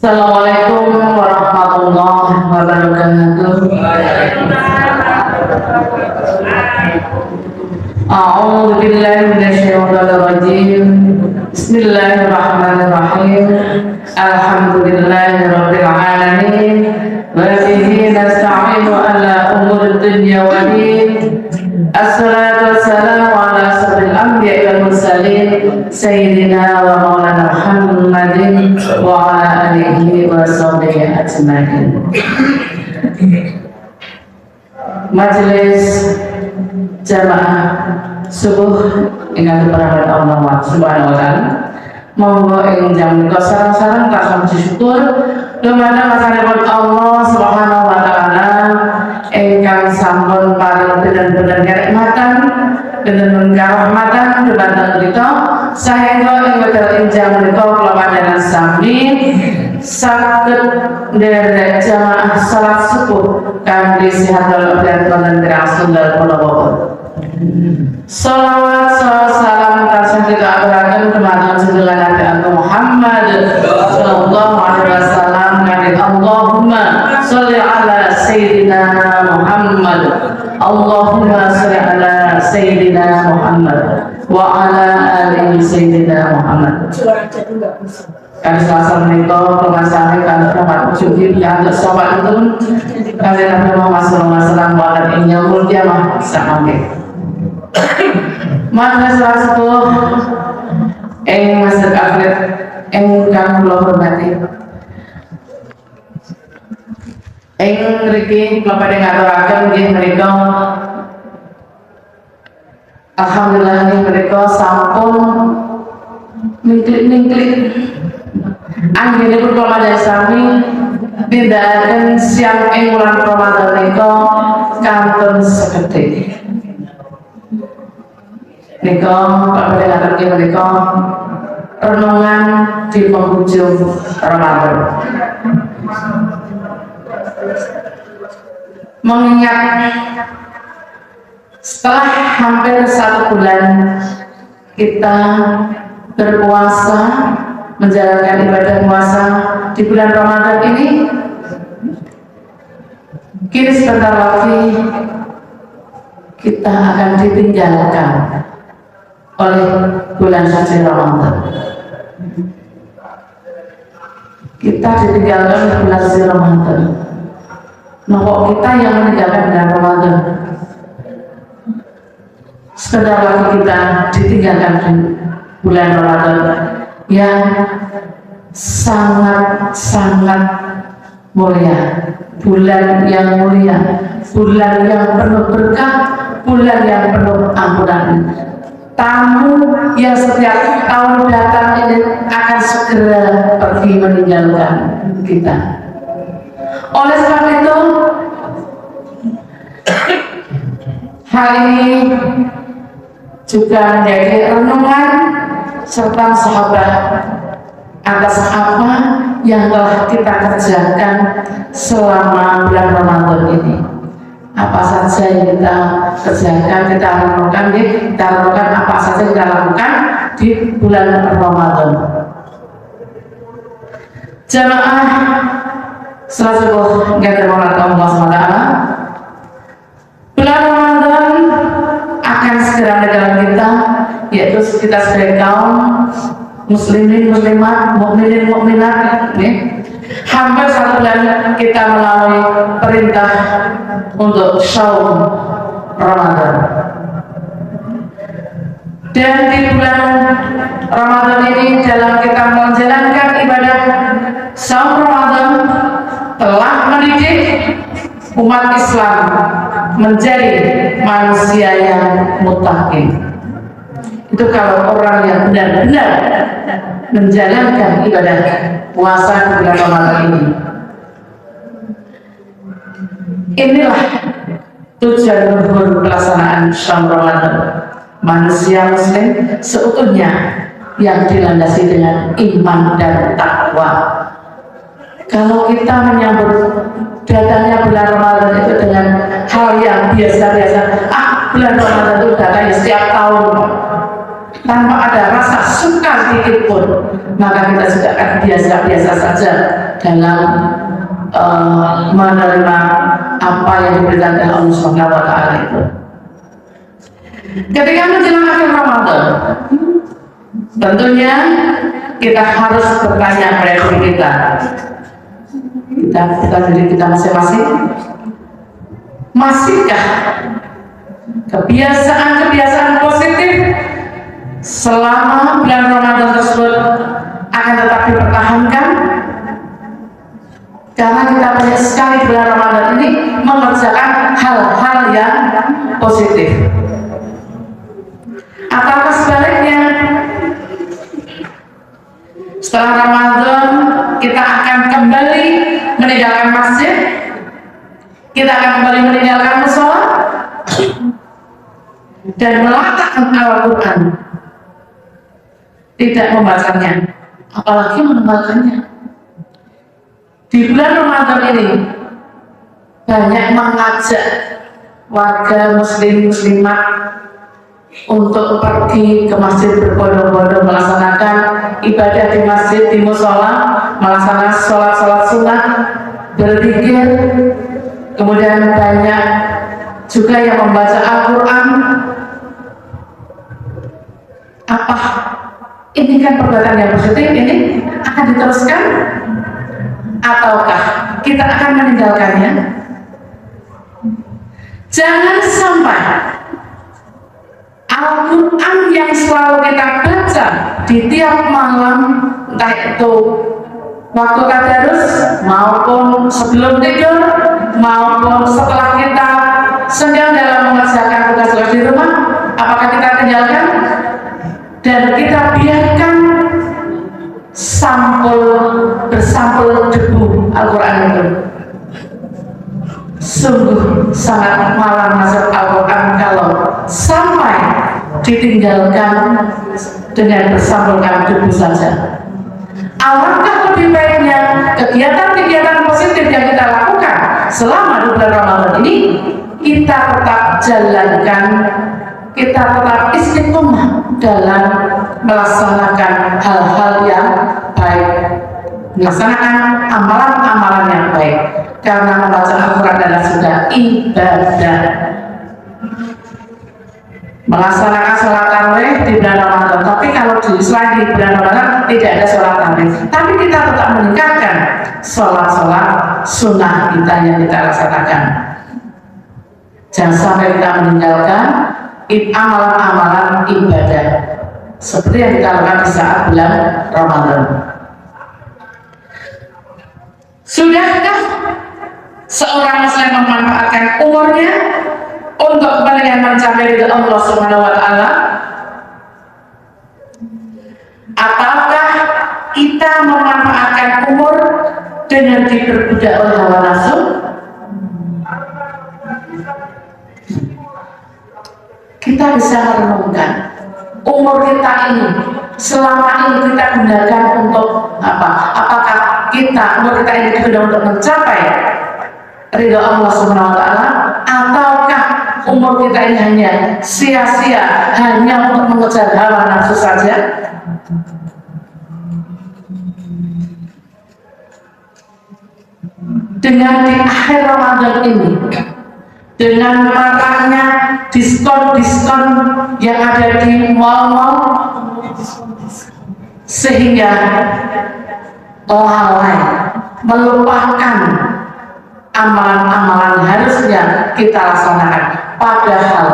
Assalamualaikum warahmatullahi wabarakatuh. A'udzu billahi minasyaitonir rajim. Bismillahirrahmanirrahim. Alhamdulillahirabbil alamin. Wa bihi nasta'inu ala umuri dunya waddin. Assalatu wassalamu ala asyrofil anbiya'i wal mursalin sayyidina wa maulana Muhammadin wa ala alihi wa sahbihi ajma'in. Majelis jamaah subuh ingkang dipunparingaken Allah Subhanahu wa taala, monggo ing jam menika sareng-sareng tansah syukur dumateng asmanipun Allah Subhanahu wa taala ingkang sampun paring bener-bener kenikmatan, bener-bener karahmatan dumateng kita sehingga ing wekdal jam menika kula panjenengan sami saged nderek jamaah salat subuh kanthi sihatul dan wonten Rasulullah sallallahu. Salawat salam tansah kita aturaken dumateng junjungan Nabi Muhammad sallallahu alaihi wasallam. Allahumma sholli ala sayyidina Muhammad, Allahumma sholli ala sayyidina Muhammad wa ala ali sayyidina Muhammad. Kali selasa menika permasalahan kali rapat ujung yang sahabat itu kali Nabi Muhammad sallallahu alaihi wasallam wa ala yaumul qiyamah sampai majelis subuh ing Masjid Akhir ingkang kula hormati. Ing mriki kula badhe ngaturaken nggih menika alhamdulillah nggih menika sampun ningklik anggenipun kula badhe sami tindakaken siang ing wulan Ramadan menika kantun sekedhik. Nika Pak Bupati menika renungan di penghujung Ramadan. Mengingat setelah hampir 1 bulan kita berpuasa, menjalankan ibadah puasa di bulan Ramadan ini, kini sebentar lagi kita akan ditinggalkan oleh bulan suci Ramadan. Kita ditinggalkan oleh bulan suci Ramadan. Nah, kok kita yang meninggalkan bulan Ramadan? Sebentar lagi kita ditinggalkan di bulan Ramadan yang sangat mulia, bulan yang mulia, bulan yang penuh berkah, bulan yang penuh ampunan. Tamu yang setiap tahun datang ini akan segera pergi meninggalkan kita. Oleh sebab itu, hal ini juga menjadi renungan serta sahabat atas apa yang telah kita kerjakan selama bulan Ramadan ini. Apa saja yang kita kerjakan, kita renungkan apa saja yang kita lakukan di bulan Ramadan. Jamaah salat subuh yang dirahmati Allah SWT, bulan Ramadan akan segera meninggalkan kita, yaitu kita sebagai kaum muslimin, muslimat, mukminin, mukminat, hampir 1 bulan kita melalui perintah untuk saum Ramadan. Dan di bulan Ramadan ini dalam kita menjalankan ibadah saum Ramadan telah mendidik umat Islam menjadi manusia yang muttaqin. Itu kalau orang yang benar-benar menjalankan ibadah puasa di bulan Ramadan ini. Inilah tujuan luhur pelaksanaan saum Ramadan. Manusia muslim seutuhnya yang dilandasi dengan iman dan takwa. Kalau kita menyambut datangnya bulan Ramadan itu dengan hal yang biasa-biasa, bulan Ramadan itu datang setiap tahun tanpa ada rasa suka sedikit pun, maka kita juga akan biasa-biasa saja dalam menerima apa yang diberikan oleh Allah Subhanahu wa Ta'ala itu. Ketika menjelang akhir Ramadan, tentunya kita harus bertanya pada diri kita diri kita masing-masing, masihkah kebiasaan-kebiasaan positif selama bulan Ramadan tersebut akan tetap dipertahankan? Karena kita banyak sekali bulan Ramadan ini mengerjakan hal-hal yang positif. Ataukah sebaliknya, setelah Ramadan kita akan kembali meninggalkan masjid, kita akan kembali meninggalkan musola dan meletakkan Al-Quran, tidak membacanya, apalagi meninggalkannya. Di bulan Ramadan ini banyak mengajak warga muslim-muslimat untuk pergi ke masjid berbondong-bondong melaksanakan ibadah di masjid, di musola, melaksanakan sholat-sholat sunnah, berzikir. Kemudian banyak juga yang membaca Al-Quran. Apa ini kan perbuatan yang positif, ini akan diteruskan ataukah kita akan meninggalkannya? Jangan sampai Al-Quran yang selalu kita baca di tiap malam, entah itu waktu tadarus maupun sebelum tidur maupun setelah kita sedang dalam mengerjakan tugas-tugas di rumah, apakah kita tinggalkan dan kita biarkan bersampul debu Al-Quran itu? Sungguh sangat malang nasib Al-Quran kalau sampai ditinggalkan dengan bersampulkan debu saja. Alangkah lebih baiknya kegiatan-kegiatan positif yang kita lakukan selama di bulan Ramadan ini kita tetap jalankan, kita tetap istiqomah dalam melaksanakan hal-hal yang baik, melaksanakan amalan-amalan yang baik, karena membaca Al-Quran adalah sudah ibadah. Melaksanakan sholat tarawih di bulan Ramadan, tapi kalau selain di bulan Ramadan tidak ada sholat tarawih, tapi kita tetap meningkatkan sholat-sholat sunnah kita yang kita laksanakan. Jangan sampai kita meninggalkan amalan-amalan ibadah seperti yang kita lakukan di saat bulan Ramadan. Sudahkah seorang muslim memanfaatkan umurnya untuk kepentingan mencapai ridha Allah Subhanahu wa Ta'ala? Ataukah kita memanfaatkan umur dengan diperbudak oleh hawa nafsu? Kita bisa merenungkan umur kita ini selama ini kita gunakan untuk apa? Apakah umur kita ini digunakan untuk mencapai ridha Allah Subhanahu wa Ta'ala, ataukah umur kita ini hanya sia-sia, hanya untuk mengejar hawa nafsu saja? Dengan di akhir Ramadan ini, dengan maraknya diskon-diskon yang ada di mal-mal, sehingga lalai melupakan amalan-amalan harusnya kita laksanakan. Padahal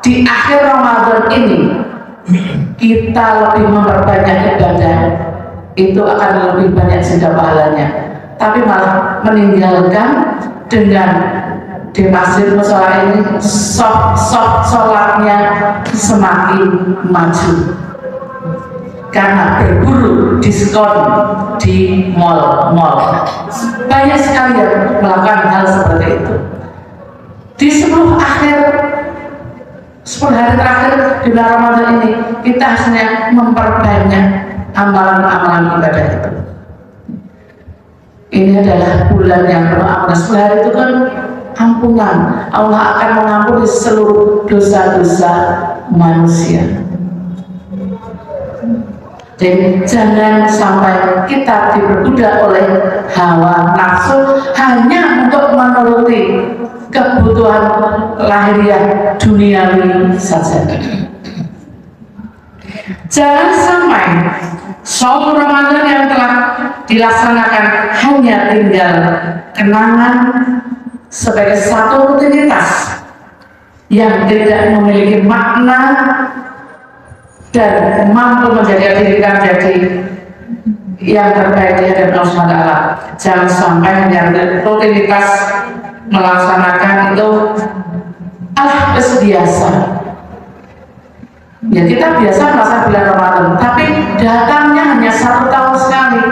di akhir Ramadan ini kita lebih memperbanyak ibadah, itu akan lebih banyak juga pahalanya. Tapi malah meninggalkan dengan di masjid musola ini sholatnya semakin maju karena berburu diskon di mal-mal. Banyak sekali yang melakukan hal seperti itu. Di 10 hari terakhir di bulan Ramadan ini kita harusnya memperbanyak amalan-amalan ibadah itu. Ini adalah bulan yang penuh amal. 10 hari itu kan ampunan. Allah akan mengampuni seluruh dosa-dosa manusia. Jadi jangan sampai kita diperbudak oleh hawa nafsu hanya untuk menuruti kebutuhan lahiriah duniawi saja. Jangan sampai saum Ramadan yang telah dilaksanakan hanya tinggal kenangan sebagai satu rutinitas yang tidak memiliki makna dan mampu menjadikan jadi yang terbaik di hadapan Allah SWT. Jangan sampai hanya rutinitas melaksanakan itu biasa. Ya kita biasa melaksanakan bulan Ramadan, tapi datangnya hanya 1 tahun sekali.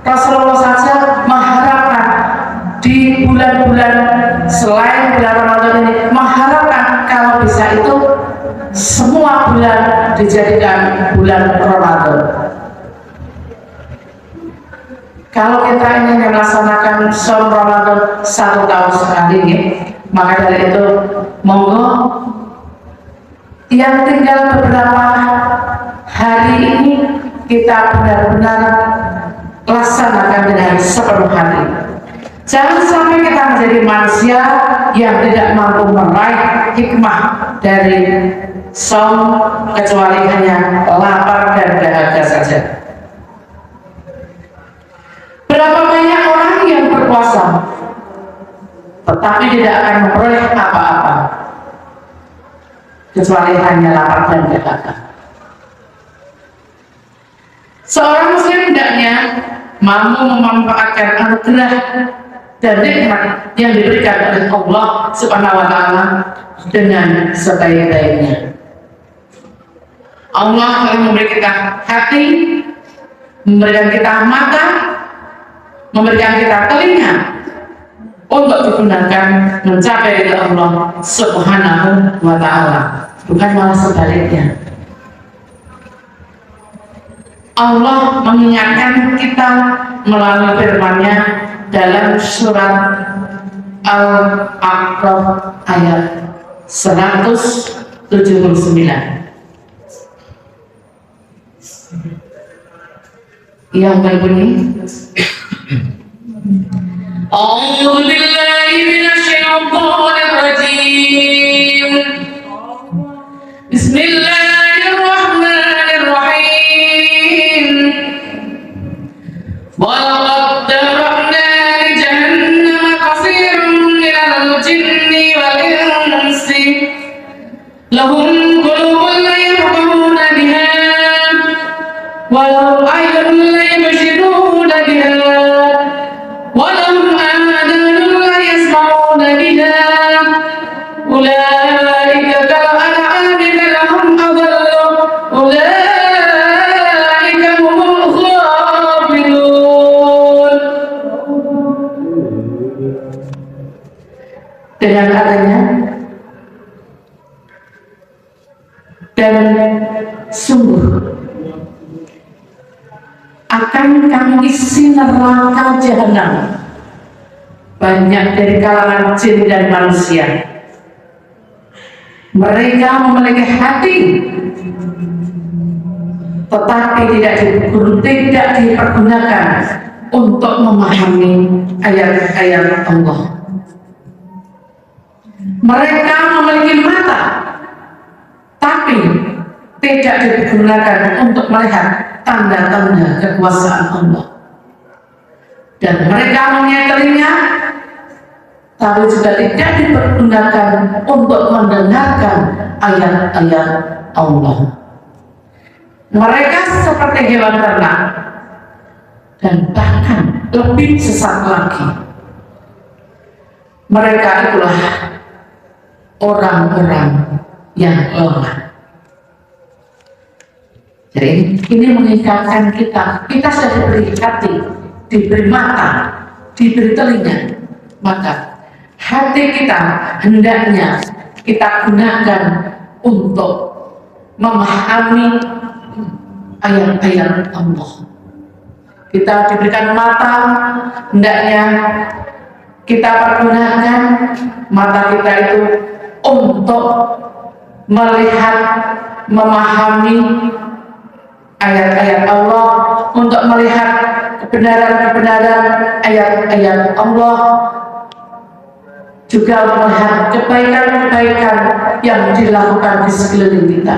Rasulullah saja mengharapkan di bulan-bulan selain bulan Ramadan ini, mengharapkan kalau bisa itu semua bulan dijadikan bulan Ramadan. Kalau kita ingin melaksanakan saum Ramadan 1 tahun sekali, maka dari itu monggo yang tinggal beberapa hari ini kita benar-benar laksanakan dengan sepenuh hati. Jangan sampai kita menjadi manusia yang tidak mampu meraih hikmah dari saum kecuali hanya lapar dan dahaga saja. Berapa banyak orang yang berpuasa tetapi tidak akan memperoleh apa-apa kecuali hanya lapar dan dahaga. Seorang muslim hendaknya mampu memanfaatkan anugerah dan nikmat yang diberikan oleh Allah Subhanahu wa Ta'ala dengan sebaik-baiknya. Allah telah memberi kita hati, memberikan kita mata, memberikan kita telinga untuk digunakan mencapai ridha Allah Subhanahu wa Ta'ala, bukan malah sebaliknya. Allah mengingatkan kita melalui firman-Nya dalam surat Al-A'raf ayat 179 yang berbunyi, A'udzu billahi minasyaitonir rajim. Bismillahirrahmanirrahim. Walaqad darabna li jahannama katsiran minal jinni wal insi lahum qulubun la yafqahuna biha wa lahum a'yunun la yubsiruna biha wa lahum aadanun la yasma'una biha ulaika kal an'ami bal hum adallu ulaika humul ghafilun. Dengan adanya dan sungguh akan kami isi neraka jahanam banyak dari kalangan jin dan manusia. Mereka memiliki hati tetapi tidak dipergunakan untuk memahami ayat-ayat Allah. Mereka memiliki mata tapi tidak digunakan untuk melihat tanda-tanda kekuasaan Allah. Dan mereka mempunyai telinga tapi juga tidak dipergunakan untuk mendengarkan ayat-ayat Allah. Mereka seperti hewan ternak dan bahkan lebih sesat lagi. Mereka itulah orang-orang yang lemah. Jadi ini mengingatkan kita sudah diberi hati, diberi mata, diberi telinga, maka hati kita hendaknya kita gunakan untuk memahami ayat-ayat Allah. Kita diberikan mata, hendaknya kita pergunakan mata kita itu untuk melihat, memahami ayat-ayat Allah, untuk melihat kebenaran-kebenaran ayat-ayat Allah, juga melihat kebaikan-kebaikan yang dilakukan di sekeliling kita.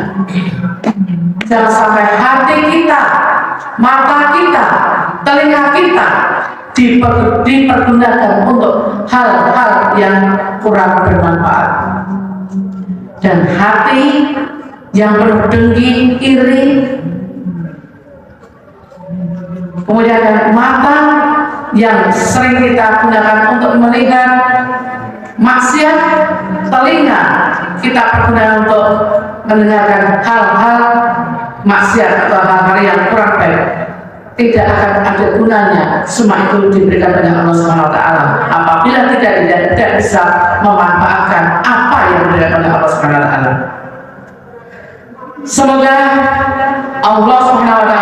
Jangan sampai hati kita, mata kita, telinga kita dipergunakan untuk hal-hal yang kurang bermanfaat, dan hati yang penuh dengki, iri, kemudian mata yang sering kita gunakan untuk melihat maksiat, telinga kita pergunakan untuk mendengarkan hal-hal maksiat atau hal-hal yang kurang baik, tidak akan ada gunanya. Semua itu diberikan oleh Allah SWT apabila tidak bisa memanfaatkan apa yang diberikan oleh Allah SWT. Semoga Allah SWT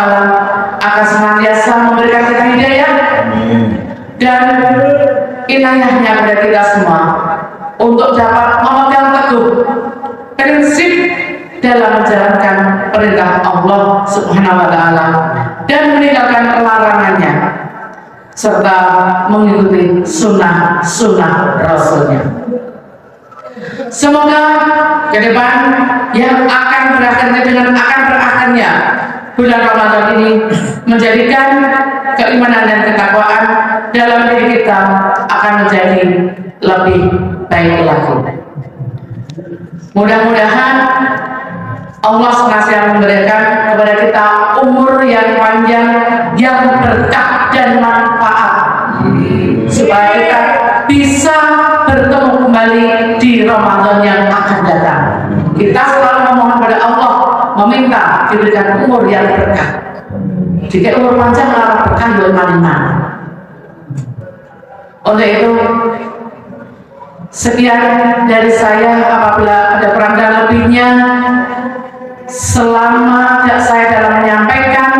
akan senantiasa memberikan kita hidayah dan inayahnya kepada kita semua untuk dapat memegang teguh prinsip dalam menjalankan perintah Allah Subhanahu wa Ta'ala dan meninggalkan larangannya, serta mengikuti sunnah-sunnah Rasulnya. Semoga ke depan yang akan berakhirnya bulan Ramadan ini menjadikan keimanan dan ketakwaan dalam diri kita akan menjadi lebih baik lagi. Mudah-mudahan Allah senantiasa memberikan kepada kita umur yang panjang, yang berkah dan manfaat, supaya kita bisa bertemu kembali di Ramadan yang akan datang. Kita selalu memohon kepada Allah, meminta diberikan umur yang berkah. Jika umur panjang adalah berkah dari mana-mana. Oleh itu, sekian dari saya. Apabila ada kurang dan lebihnya, selama saya dalam menyampaikan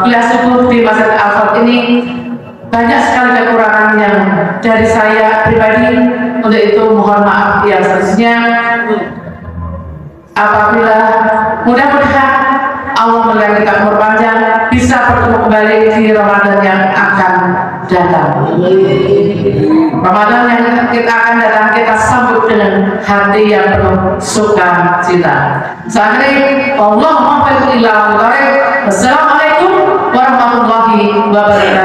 kuliah subuh di Masjid Al-Fat ini, banyak sekali kekurangan yang dari saya pribadi. Untuk itu mohon maaf yang seterusnya. Apabila mudah-mudahan Allah memberikan kita umur panjang, bisa bertemu kembali di Ramadan yang akan datang. Ramadan yang kita akan datang, kita sambut dengan hati yang penuh sukacita. Akhirnya, Assalamualaikum warahmatullahi wabarakatuh.